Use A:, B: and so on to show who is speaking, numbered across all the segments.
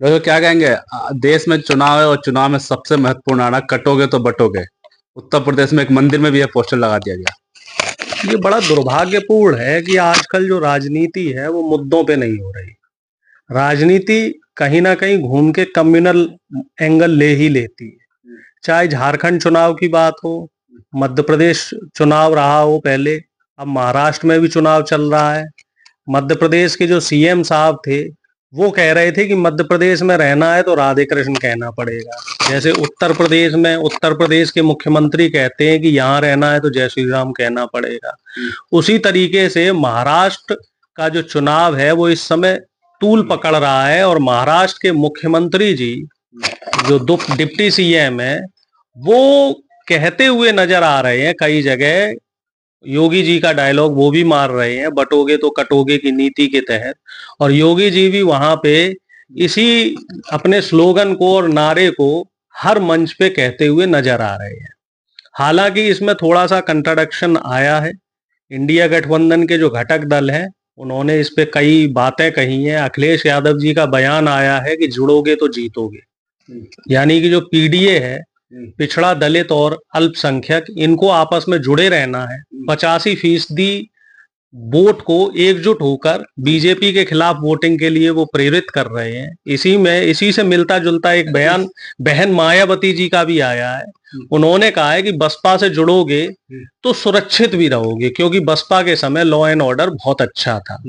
A: देखो क्या कहेंगे, देश में चुनाव है और चुनाव में सबसे महत्वपूर्ण आना कटोगे तो बटोगे। उत्तर प्रदेश में एक मंदिर में भी यह पोस्टर लगा दिया गया।
B: ये बड़ा दुर्भाग्यपूर्ण है कि आजकल जो राजनीति है वो मुद्दों पे नहीं हो रही। राजनीति कहीं ना कहीं घूम के कम्युनल एंगल ले ही लेती है। चाहे झारखंड चुनाव की बात हो, मध्य प्रदेश चुनाव रहा हो पहले, अब महाराष्ट्र में भी चुनाव चल रहा है। मध्य प्रदेश के जो सीएम साहब थे वो कह रहे थे कि मध्य प्रदेश में रहना है तो राधे कृष्ण कहना पड़ेगा। जैसे उत्तर प्रदेश में उत्तर प्रदेश के मुख्यमंत्री कहते हैं कि यहाँ रहना है तो जय श्री राम कहना पड़ेगा। उसी तरीके से महाराष्ट्र का जो चुनाव है वो इस समय तूल पकड़ रहा है और महाराष्ट्र के मुख्यमंत्री जी जो डिप्टी सीएम है वो कहते हुए नजर आ रहे हैं कई जगह। योगी जी का डायलॉग वो भी मार रहे हैं, बटोगे तो कटोगे की नीति के तहत। और योगी जी भी वहां पे इसी अपने स्लोगन को और नारे को हर मंच पे कहते हुए नजर आ रहे हैं। हालांकि इसमें थोड़ा सा कंट्राडिक्शन आया है। इंडिया गठबंधन के जो घटक दल हैं उन्होंने इस पे कई बातें कही हैं। अखिलेश यादव जी का बयान आया है कि जुड़ोगे तो जीतोगे, यानी कि जो पीडीए है, पिछड़ा दलित और अल्पसंख्यक, इनको आपस में जुड़े रहना है। 85% वोट को एकजुट होकर बीजेपी के खिलाफ वोटिंग के लिए वो प्रेरित कर रहे हैं। इसी से मिलता जुलता एक बयान बहन मायावती जी का भी आया है। उन्होंने कहा है कि बसपा से जुड़ोगे तो सुरक्षित भी रहोगे, क्योंकि बसपा के समय लॉ एंड ऑर्डर बहुत अच्छा था।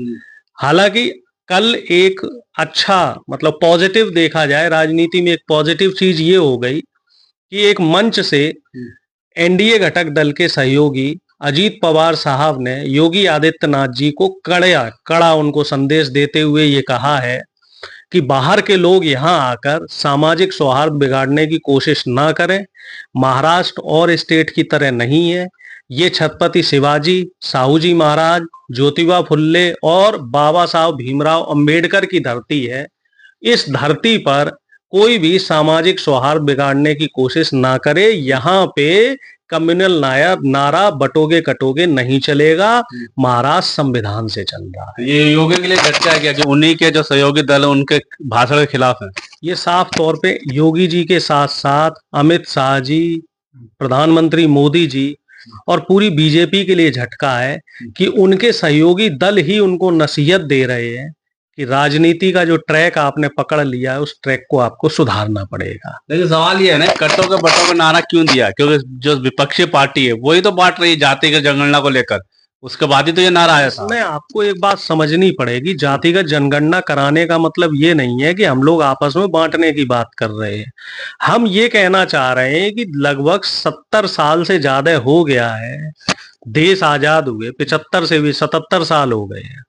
B: हालांकि कल एक अच्छा मतलब पॉजिटिव देखा जाए, राजनीति में एक पॉजिटिव चीज ये हो गई कि एक मंच से एनडीए घटक दल के सहयोगी अजीत पवार साहब ने योगी आदित्यनाथ जी को कड़ा उनको संदेश देते हुए ये कहा है कि बाहर के लोग यहाँ आकर सामाजिक सौहार्द बिगाड़ने की कोशिश ना करें। महाराष्ट्र और स्टेट की तरह नहीं है। ये छत्रपति शिवाजी, साहू जी महाराज, ज्योतिबा फुल्ले और बाबा साहब भीमराव अंबेडकर की धरती है। इस धरती पर कोई भी सामाजिक सौहार्द बिगाड़ने की कोशिश ना करे। यहाँ पे कम्युनल नारा बटोगे कटोगे नहीं चलेगा। महाराष्ट्र संविधान से चल रहा है।
A: ये योगी के लिए झटका है क्या कि उन्हीं के जो सहयोगी दल है उनके भाषण के खिलाफ है?
B: ये साफ तौर पे योगी जी के साथ साथ अमित शाह जी, प्रधानमंत्री मोदी जी और पूरी बीजेपी के लिए झटका है कि उनके सहयोगी दल ही उनको नसीहत दे रहे हैं कि राजनीति का जो ट्रैक आपने पकड़ लिया है उस ट्रैक को आपको सुधारना पड़ेगा।
A: लेकिन सवाल ये है ना, कटोगे बटोगे नारा क्यों दिया? क्योंकि जो विपक्षी पार्टी है वही तो बांट रही है जातिगत जनगणना को लेकर। उसके बाद ही तो ये नारा आया था।
B: इसमें आपको एक बात समझनी पड़ेगी, जातिगत जनगणना कराने का मतलब ये नहीं है कि हम लोग आपस में बांटने की बात कर रहे हैं। हम ये कहना चाह रहे हैं कि लगभग 70 साल से ज्यादा हो गया है देश आजाद हुए, 75 से भी 77 साल हो गए हैं।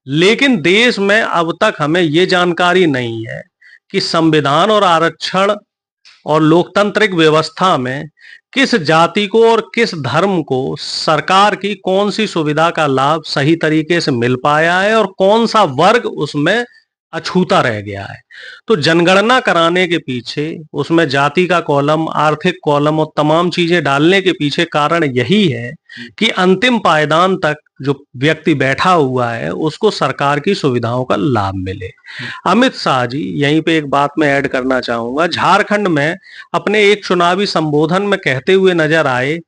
B: लेकिन देश में अब तक हमें ये जानकारी नहीं है कि संविधान और आरक्षण और लोकतांत्रिक व्यवस्था में किस जाति को और किस धर्म को सरकार की कौन सी सुविधा का लाभ सही तरीके से मिल पाया है और कौन सा वर्ग उसमें अछूता रह गया है। तो जनगणना कराने के पीछे उसमें जाति का कॉलम, आर्थिक कॉलम और तमाम चीजें डालने के पीछे कारण यही है कि अंतिम पायदान तक जो व्यक्ति बैठा हुआ है उसको सरकार की सुविधाओं का लाभ मिले। अमित शाह जी, यहीं पे एक बात मैं ऐड करना चाहूंगा, झारखंड में अपने एक चुनावी संबोधन में कहते हुए नजर आए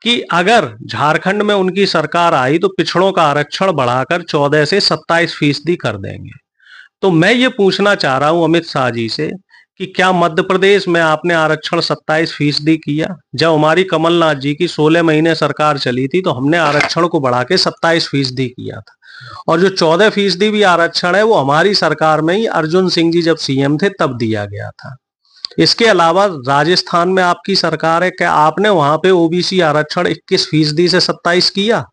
B: कि अगर झारखंड में उनकी सरकार आई तो पिछड़ों का आरक्षण बढ़ाकर 14 से 27% कर देंगे। तो मैं ये पूछना चाह रहा हूं अमित शाह जी से कि क्या मध्य प्रदेश में आपने आरक्षण 27% किया? जब हमारी कमलनाथ जी की 16 महीने सरकार चली थी तो हमने आरक्षण को बढ़ा के 27% किया था। और जो 14% भी आरक्षण है वो हमारी सरकार में ही अर्जुन सिंह जी जब सीएम थे तब दिया गया था। इसके अलावा राजस्थान में आपकी सरकार है, क्या आपने वहां पे ओबीसी आरक्षण 21% से 27 किया?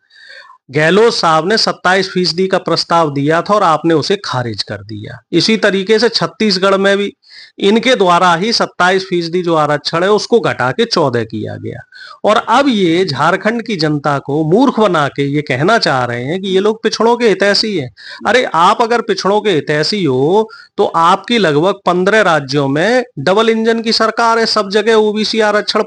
B: गहलोत साहब ने 27% का प्रस्ताव दिया था और आपने उसे खारिज कर दिया। इसी तरीके से छत्तीसगढ़ में भी इनके द्वारा ही 27% जो आरक्षण है उसको घटा के 14 किया गया। और अब ये झारखंड की जनता को मूर्ख बना के ये कहना चाह रहे हैं कि ये लोग पिछड़ों के हितैषी हैं। अरे आप अगर पिछड़ों के हितैषी हो तो आपकी लगभग 15 राज्यों में डबल इंजन की सरकार है। सब जगह ओबीसी आरक्षण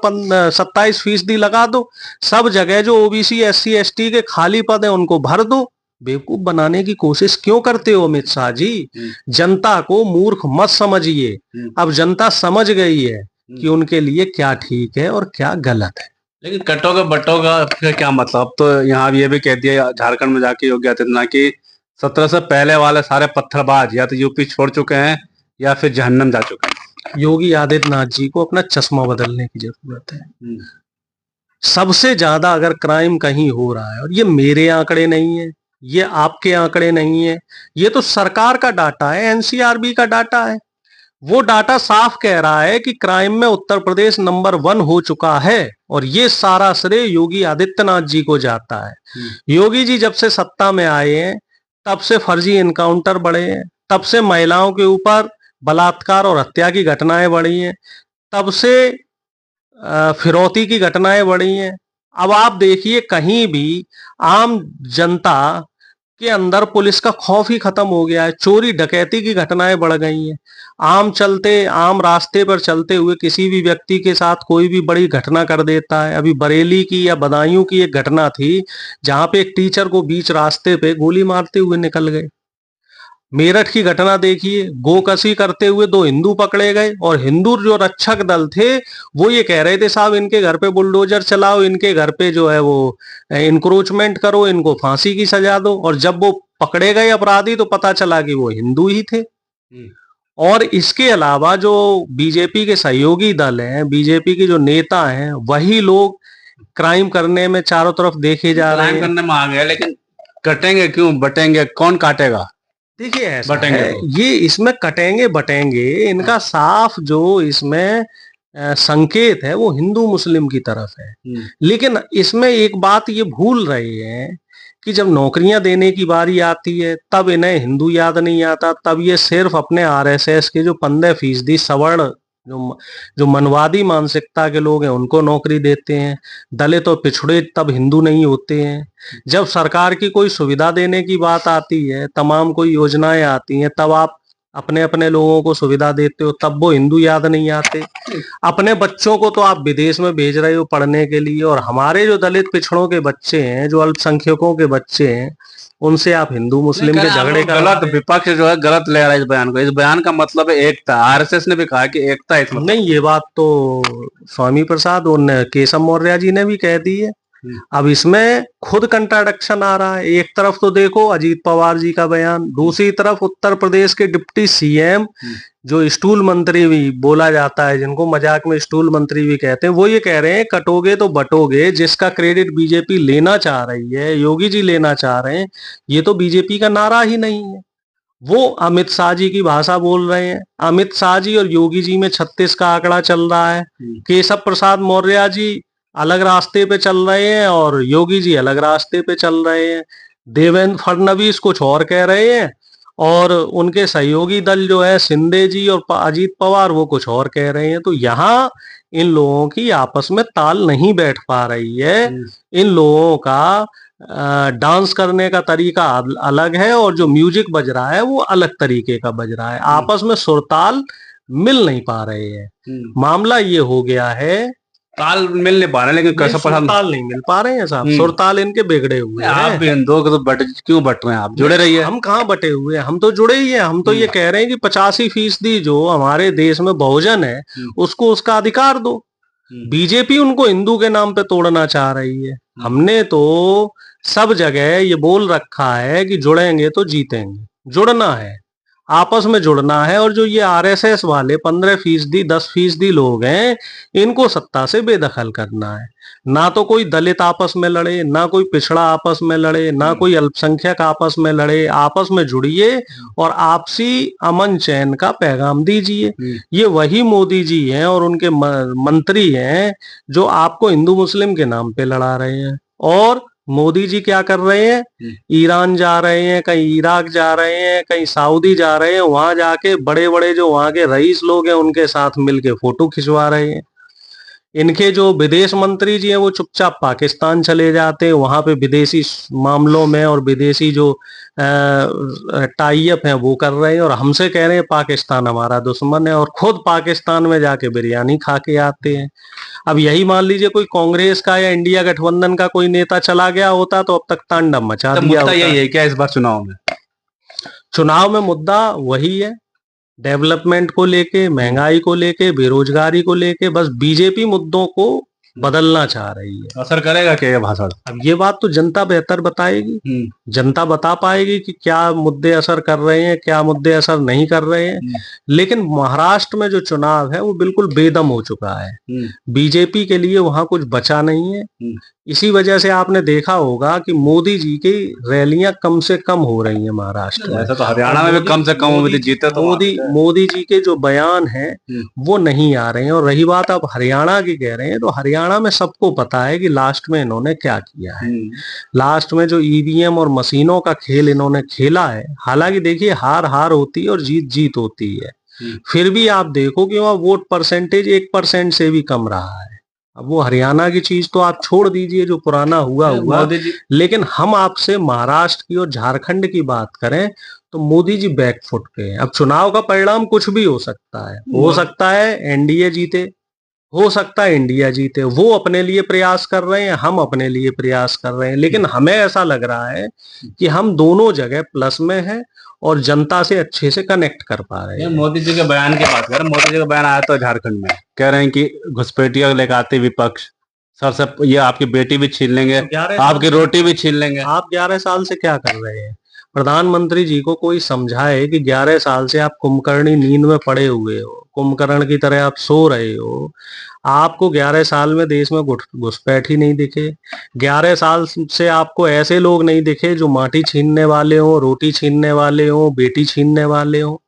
B: 27% लगा दो। सब जगह जो ओबीसी SC ST के खाली पद है उनको भर दो। बेवकूफ बनाने की कोशिश क्यों करते हो अमित शाह जी? जनता को मूर्ख मत समझिए। अब जनता समझ गई है कि उनके लिए क्या ठीक है और क्या गलत है।
A: लेकिन कटोगे बटोगा का क्या मतलब? अब तो यहाँ ये भी कह दिया झारखंड में जाके योगी आदित्यनाथ की 17 से पहले वाले सारे पत्थरबाज या तो यूपी छोड़ चुके हैं या फिर जहन्नम जा चुके हैं।
B: योगी आदित्यनाथ जी को अपना चश्मा बदलने की जरूरत है। सबसे ज्यादा अगर क्राइम कहीं हो रहा है, और ये मेरे आंकड़े नहीं है, ये आपके आंकड़े नहीं है, ये तो सरकार का डाटा है, एनसीआरबी का डाटा है। वो डाटा साफ कह रहा है कि क्राइम में उत्तर प्रदेश नंबर 1 हो चुका है और ये सारा श्रेय योगी आदित्यनाथ जी को जाता है। योगी जी जब से सत्ता में आए हैं तब से फर्जी एनकाउंटर बढ़े हैं, तब से महिलाओं के ऊपर बलात्कार और हत्या की घटनाएं बढ़ी हैं, तब से फिरौती की घटनाएं बढ़ी हैं। अब आप देखिए कहीं भी आम जनता के अंदर पुलिस का खौफ ही खत्म हो गया है। चोरी डकैती की घटनाएं बढ़ गई हैं। आम रास्ते पर चलते हुए किसी भी व्यक्ति के साथ कोई भी बड़ी घटना कर देता है। अभी बरेली की या बदायूं की एक घटना थी जहां पे एक टीचर को बीच रास्ते पे गोली मारते हुए निकल गए। मेरठ की घटना देखिए, गोकशी करते हुए 2 हिंदू पकड़े गए और हिंदू जो रक्षक दल थे वो ये कह रहे थे साहब इनके घर पे बुलडोजर चलाओ, इनके घर पे जो है वो इंक्रोचमेंट करो, इनको फांसी की सजा दो। और जब वो पकड़े गए अपराधी तो पता चला कि वो हिंदू ही थे। और इसके अलावा जो बीजेपी के सहयोगी दल हैं, बीजेपी के जो नेता हैं, वही लोग क्राइम करने में चारों तरफ देखे जा रहे हैं।
A: क्राइम करने में आ गए, लेकिन कटेंगे क्यों, बटेंगे कौन काटेगा?
B: देखिए ऐसा है, ये इसमें कटेंगे बटेंगे इनका साफ जो इसमें संकेत है वो हिंदू मुस्लिम की तरफ है। लेकिन इसमें एक बात ये भूल रहे हैं कि जब नौकरियां देने की बारी आती है तब इन्हें हिंदू याद नहीं आता, तब ये सिर्फ अपने आरएसएस के जो 15% सवर्ण जो मनवादी मानसिकता के लोग हैं उनको नौकरी देते हैं। दलित और पिछड़े तब हिंदू नहीं होते हैं। जब सरकार की कोई सुविधा देने की बात आती है, तमाम कोई योजनाएं आती हैं, तब आप अपने अपने लोगों को सुविधा देते हो, तब वो हिंदू याद नहीं आते। अपने बच्चों को तो आप विदेश में भेज रहे हो पढ़ने के लिए, और हमारे जो दलित पिछड़ों के बच्चे हैं, जो अल्पसंख्यकों के बच्चे हैं, उनसे आप हिंदू मुस्लिम के झगड़े का
A: गलत विपक्ष जो है गलत ले रहा है इस बयान को। इस बयान का मतलब है एकता। आरएसएस ने भी कहा कि एकता है।
B: नहीं, ये बात तो स्वामी प्रसाद और केशव मौर्य जी ने भी कह दी है। अब इसमें खुद कंट्राडिक्शन आ रहा है। एक तरफ तो देखो अजीत पवार जी का बयान, दूसरी तरफ उत्तर प्रदेश के डिप्टी सीएम जो स्टूल मंत्री भी बोला जाता है, जिनको मजाक में स्टूल मंत्री भी कहते हैं, वो ये कह रहे हैं कटोगे तो बटोगे। जिसका क्रेडिट बीजेपी लेना चाह रही है, योगी जी लेना चाह रहे हैं, ये तो बीजेपी का नारा ही नहीं है। वो अमित शाह जी की भाषा बोल रहे हैं। अमित शाह जी और योगी जी में 36 का आंकड़ा चल रहा है। केशव प्रसाद मौर्य जी अलग रास्ते पे चल रहे हैं और योगी जी अलग रास्ते पे चल रहे हैं। देवेंद्र फडणवीस कुछ और कह रहे हैं और उनके सहयोगी दल जो है शिंदे जी और अजीत पवार वो कुछ और कह रहे हैं। तो यहाँ इन लोगों की आपस में ताल नहीं बैठ पा रही है। इन लोगों का डांस करने का तरीका अलग है और जो म्यूजिक बज रहा है वो अलग तरीके का बज रहा है। आपस में सुरताल मिल नहीं पा रहे हैं। मामला ये हो गया है,
A: ताल मिल नहीं पा रहे, लेकिन कैसा
B: सुरताल नहीं मिल पा रहे हैं साहब। सुरताल इनके बिगड़े हुए हैं।
A: आप भी इन दो तो क्यों बट रहे हैं? आप जुड़े रहिए।
B: हम कहाँ बटे हुए हैं, हम तो जुड़े ही हैं। हम तो ये कह रहे हैं कि 85% जो हमारे देश में बहुजन है उसको उसका अधिकार दो। बीजेपी उनको हिंदू के नाम पे तोड़ना चाह रही है। हमने तो सब जगह ये बोल रखा है कि जुड़ेंगे तो जीतेंगे। जुड़ना है, आपस में जुड़ना है। और जो ये आरएसएस वाले 15%, 10% लोग हैं, इनको सत्ता से बेदखल करना है। ना तो कोई दलित आपस में लड़े, ना कोई पिछड़ा आपस में लड़े, ना कोई अल्पसंख्यक आपस में लड़े। आपस में जुड़िए और आपसी अमन चैन का पैगाम दीजिए। ये वही मोदी जी हैं और उनके मंत्री हैं जो आपको हिंदू मुस्लिम के नाम पे लड़ा रहे हैं। और मोदी जी क्या कर रहे हैं? ईरान जा रहे हैं, कहीं इराक जा रहे हैं, कहीं सऊदी जा रहे हैं। वहां जाके बड़े बड़े जो वहां के रईस लोग हैं उनके साथ मिलके फोटो खिंचवा रहे हैं। इनके जो विदेश मंत्री जी हैं वो चुपचाप पाकिस्तान चले जाते हैं, वहां पे विदेशी मामलों में और विदेशी जो टाई अप हैं वो कर रहे हैं, और हमसे कह रहे हैं पाकिस्तान हमारा दुश्मन है, और खुद पाकिस्तान में जाके बिरयानी खा के आते हैं। अब यही मान लीजिए कोई कांग्रेस का या इंडिया गठबंधन का कोई नेता चला गया होता तो अब तक तांडव मचा दिया
A: मुद्दा
B: होता।
A: यही है क्या इस बार
B: चुनाव में मुद्दा वही है, डेवलपमेंट को लेके, महंगाई को लेके, बेरोजगारी को लेके, बस बीजेपी मुद्दों को बदलना चाह रही है।
A: असर करेगा क्या ये भाषण?
B: अब ये बात तो जनता बेहतर बताएगी, जनता बता पाएगी कि क्या मुद्दे असर कर रहे हैं, क्या मुद्दे असर नहीं कर रहे हैं। लेकिन महाराष्ट्र में जो चुनाव है वो बिल्कुल बेदम हो चुका है, बीजेपी के लिए वहां कुछ बचा नहीं है। इसी वजह से आपने देखा होगा कि मोदी जी की रैलियां कम से कम हो रही हैं महाराष्ट्र में।
A: ऐसा तो हरियाणा में भी कम से कम मोदी जीते तो
B: मोदी जी के जो बयान हैं वो नहीं आ रहे हैं। और रही बात आप हरियाणा की कह रहे हैं, तो हरियाणा में सबको पता है कि लास्ट में इन्होंने क्या किया है। लास्ट में जो ईवीएम और मशीनों का खेल इन्होंने खेला है, हालांकि देखिए हार हार होती है और जीत जीत होती है, फिर भी आप देखो कि वहां वोट परसेंटेज 1% से भी कम रहा है। अब वो हरियाणा की चीज तो आप छोड़ दीजिए, जो पुराना हुआ, लेकिन हम आपसे महाराष्ट्र की और झारखंड की बात करें तो मोदी जी बैकफुट पे हैं। अब चुनाव का परिणाम कुछ भी हो सकता है, हो सकता है एनडीए जीते, हो सकता है इंडिया जीते। वो अपने लिए प्रयास कर रहे हैं, हम अपने लिए प्रयास कर रहे हैं, लेकिन हमें ऐसा लग रहा है कि हम दोनों जगह प्लस में हैं और जनता से अच्छे से कनेक्ट कर पा रहे हैं।
A: मोदी जी के बयान की बात करें, मोदी जी का बयान आया तो झारखंड में कह रहे हैं कि घुसपैठिया लेकर आते विपक्ष, सर से ये आपकी बेटी भी छीन लेंगे, आपकी रोटी भी छीन लेंगे।
B: आप 11 साल से क्या कर रहे हैं? प्रधानमंत्री जी को कोई समझाए कि 11 साल से आप कुंभकर्णी नींद में पड़े हुए हो, कुंभकर्ण की तरह आप सो रहे हो। आपको 11 साल में देश में घुसपैठ ही नहीं दिखे। 11 साल से आपको ऐसे लोग नहीं दिखे जो माटी छीनने वाले हो, रोटी छीनने वाले हो, बेटी छीनने वाले हो।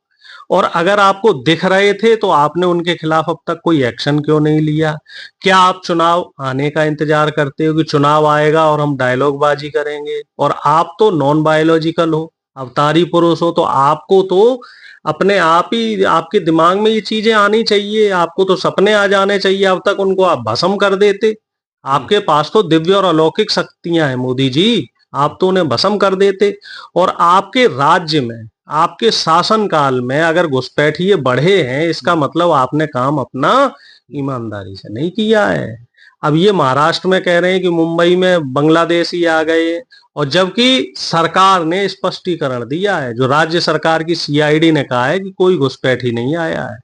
B: और अगर आपको दिख रहे थे तो आपने उनके खिलाफ अब तक कोई एक्शन क्यों नहीं लिया? क्या आप चुनाव आने का इंतजार करते हो कि चुनाव आएगा और हम डायलॉग बाजी करेंगे? और आप तो नॉन बायोलॉजिकल हो, अवतारी पुरुष हो, तो आपको तो अपने आप ही आपके दिमाग में ये चीजें आनी चाहिए, आपको तो सपने आ जाने चाहिए। अब तक उनको आप भस्म कर देते। आपके पास तो दिव्य और अलौकिक शक्तियां हैं मोदी जी, आप तो उन्हें भस्म कर देते। और आपके राज्य में, आपके शासन काल में अगर घुसपैठिए बढ़े हैं, इसका मतलब आपने काम अपना ईमानदारी से नहीं किया है। अब ये महाराष्ट्र में कह रहे हैं कि मुंबई में बांग्लादेशी आ गए, और जबकि सरकार ने स्पष्टीकरण दिया है, जो राज्य सरकार की सीआईडी ने कहा है कि कोई घुसपैठी नहीं आया है।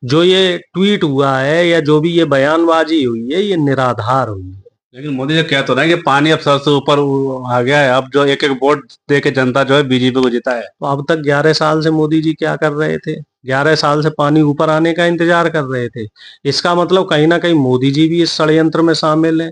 B: जो ये ट्वीट हुआ है या जो भी ये बयानबाजी हुई है, ये निराधार हुई है।
A: लेकिन मोदी जी कह तो रहे हैं कि पानी अब सर से ऊपर आ गया है, अब जो एक एक वोट दे के जनता जो है बीजेपी को जीता है।
B: तो अब तक 11 साल से मोदी जी क्या कर रहे थे? 11 साल से पानी ऊपर आने का इंतजार कर रहे थे। इसका मतलब कहीं ना कहीं मोदी जी भी इस षड्यंत्र में शामिल है।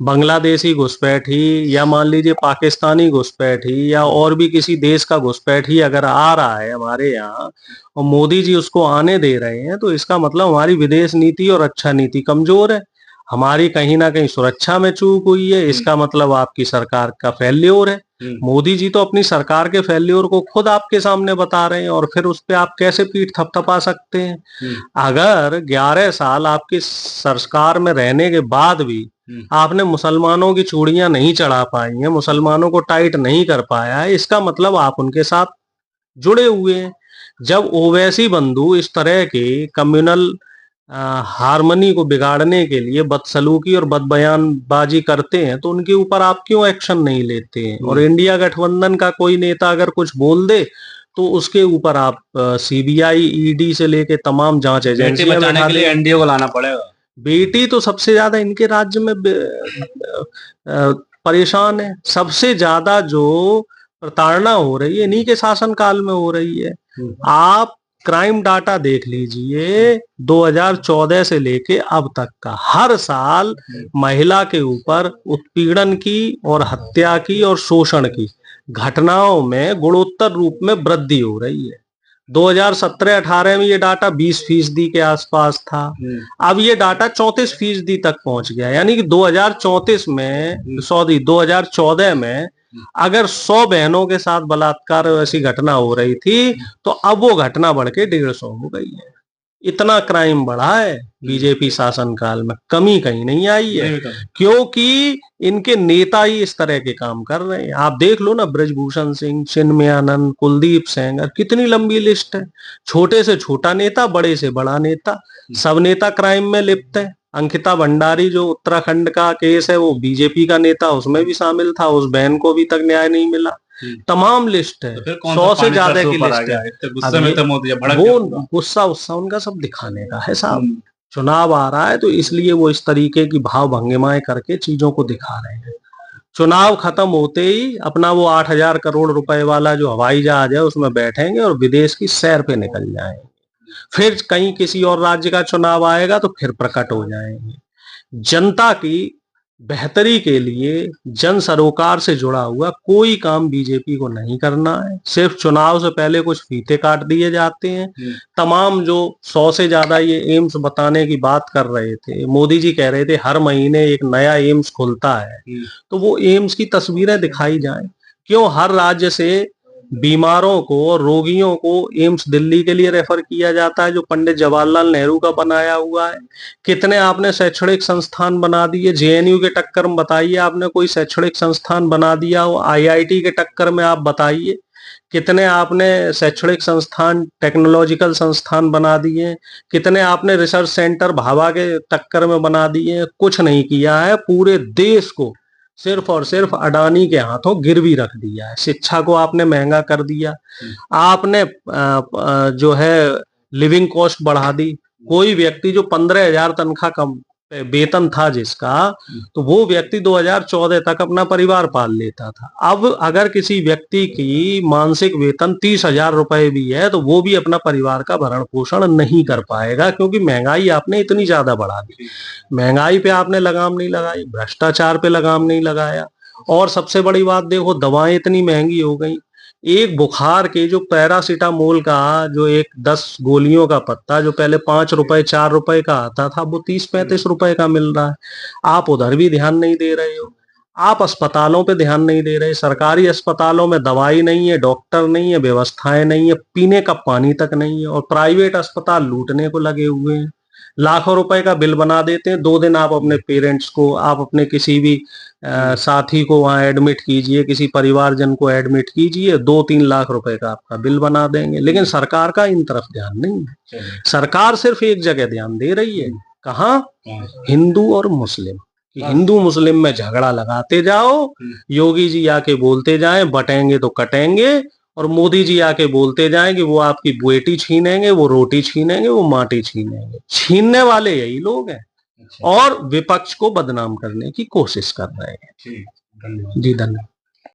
B: बांग्लादेशी घुसपैठी या मान लीजिए पाकिस्तानी घुसपैठी या और भी किसी देश का घुसपैठी अगर आ रहा है हमारे यहाँ और मोदी जी उसको आने दे रहे हैं, तो इसका मतलब हमारी विदेश नीति और रक्षा नीति कमजोर है, हमारी कहीं ना कहीं सुरक्षा में चूक हुई है। इसका मतलब आपकी सरकार का फेल्योर है। मोदी जी तो अपनी सरकार के फेल्योर को खुद आपके सामने बता रहे हैं, और फिर उस पर आप कैसे पीठ थपथपा सकते हैं? अगर 11 साल आपकी सरकार में रहने के बाद भी आपने मुसलमानों की चूड़ियां नहीं चढ़ा पाई हैं, मुसलमानों को टाइट नहीं कर पाया है, इसका मतलब आप उनके साथ जुड़े हुए हैं। जब ओवैसी बंधु इस तरह के कम्युनल हारमोनी को बिगाड़ने के लिए बदसलूकी और बदबयानबाजी करते हैं, तो उनके ऊपर आप क्यों एक्शन नहीं लेते हैं? और इंडिया गठबंधन का कोई नेता अगर कुछ बोल दे तो उसके ऊपर आप सीबीआई, ईडी से लेके तमाम जांच एजेंसियां
A: बचाने के लिए एनडीए को लाना पड़ेगा।
B: बेटी तो सबसे ज्यादा इनके राज्य में परेशान है। सबसे ज्यादा जो प्रताड़ना हो रही है इन्हीं के शासनकाल में हो रही है। आप क्राइम डाटा देख लीजिए, 2014 से लेके अब तक का हर साल महिला के ऊपर उत्पीड़न की और हत्या की और शोषण की घटनाओं में गुणोत्तर रूप में वृद्धि हो रही है। 2017-18 में ये डाटा 20% के आसपास था, अब ये डाटा 34% तक पहुंच गया। यानी कि 2014 में अगर 100 बहनों के साथ बलात्कार ऐसी घटना हो रही थी, तो अब वो घटना बढ़ के 150 हो गई है। इतना क्राइम बढ़ा है बीजेपी शासनकाल में, कमी कहीं नहीं आई है, क्योंकि इनके नेता ही इस तरह के काम कर रहे हैं। आप देख लो ना, ब्रजभूषण सिंह, चिन्मयानंद, कुलदीप सेंगर, कितनी लंबी लिस्ट है। छोटे से छोटा नेता, बड़े से बड़ा नेता, सब नेता क्राइम में लिप्त है। अंकिता भंडारी जो उत्तराखंड का केस है, वो बीजेपी का नेता उसमें भी शामिल था, उस बहन को अभी तक न्याय नहीं मिला। तमाम लिस्ट है, 100 से ज्यादा की लिस्ट है। वो गुस्सा उस्सा उनका सब दिखाने का है साहब। चुनाव आ रहा है तो इसलिए वो इस तरीके की भाव भंगिमाएं करके चीजों को दिखा रहे हैं। चुनाव खत्म होते ही अपना वो 8,000 करोड़ रुपए वाला जो हवाई जहाज है उसमें बैठेंगे और विदेश की सैर पे निकल जाएंगे। फिर कहीं किसी और राज्य का चुनाव आएगा तो फिर प्रकट हो जाएंगे। जनता की बेहतरी के लिए जन सरोकार से जुड़ा हुआ कोई काम बीजेपी को नहीं करना है। सिर्फ चुनाव से पहले कुछ फीते काट दिए जाते हैं। तमाम जो 100 से ज्यादा ये एम्स बताने की बात कर रहे थे, मोदी जी कह रहे थे हर महीने एक नया एम्स खुलता है, तो वो एम्स की तस्वीरें दिखाई जाएं। क्यों हर राज्य से बीमारों को और रोगियों को एम्स दिल्ली के लिए रेफर किया जाता है, जो पंडित जवाहरलाल नेहरू का बनाया हुआ है? कितने आपने शैक्षणिक संस्थान बना दिए। जेएनयू के टक्कर में बताइए आपने कोई शैक्षणिक संस्थान बना दिया हो? आईआईटी के टक्कर में आप बताइए कितने आपने शैक्षणिक संस्थान, टेक्नोलॉजिकल संस्थान बना दिए? कितने आपने रिसर्च सेंटर भाभा के टक्कर में बना दिए? कुछ नहीं किया है। पूरे देश को सिर्फ और सिर्फ अडानी के हाथों गिरवी रख दिया है। शिक्षा को आपने महंगा कर दिया। आपने जो है लिविंग कॉस्ट बढ़ा दी। कोई व्यक्ति जो 15,000 तनख्वाह कम वेतन था जिसका, तो वो व्यक्ति 2014 तक अपना परिवार पाल लेता था। अब अगर किसी व्यक्ति की मानसिक वेतन 30,000 रुपए भी है तो वो भी अपना परिवार का भरण पोषण नहीं कर पाएगा, क्योंकि महंगाई आपने इतनी ज्यादा बढ़ा दी। महंगाई पे आपने लगाम नहीं लगाई, भ्रष्टाचार पे लगाम नहीं लगाया, और सबसे बड़ी बात देखो, दवाएं इतनी महंगी हो गई। एक बुखार के जो पैरासीटामोल का जो एक 10 गोलियों का पत्ता जो पहले 5 रुपए 4 रुपए का आता था, वो 30-35 रुपए का मिल रहा है। आप उधर भी ध्यान नहीं दे रहे हो। आप अस्पतालों पे ध्यान नहीं दे रहे। सरकारी अस्पतालों में दवाई नहीं है, डॉक्टर नहीं है, व्यवस्थाएं नहीं है, पीने का पानी तक नहीं है, और प्राइवेट अस्पताल लूटने को लगे हुए हैं। लाखों रुपए का बिल बना देते हैं। 2 दिन आप अपने पेरेंट्स को, आप अपने किसी भी साथी को वहां एडमिट कीजिए, किसी परिवारजन को एडमिट कीजिए, 2-3 लाख रुपए का आपका बिल बना देंगे। लेकिन सरकार का इन तरफ ध्यान नहीं है। सरकार सिर्फ एक जगह ध्यान दे रही है, कहाँ? हिंदू और मुस्लिम। कि हिंदू मुस्लिम में झगड़ा लगाते जाओ, योगी जी आके बोलते जाएं बटेंगे तो कटेंगे, और मोदी जी आके बोलते जाएं कि वो आपकी बेटी छीनेंगे, वो रोटी छीनेंगे, वो माटी छीनेंगे। छीनने वाले यही लोग हैं और विपक्ष को बदनाम करने की कोशिश कर रहे हैं। जी धन्यवाद।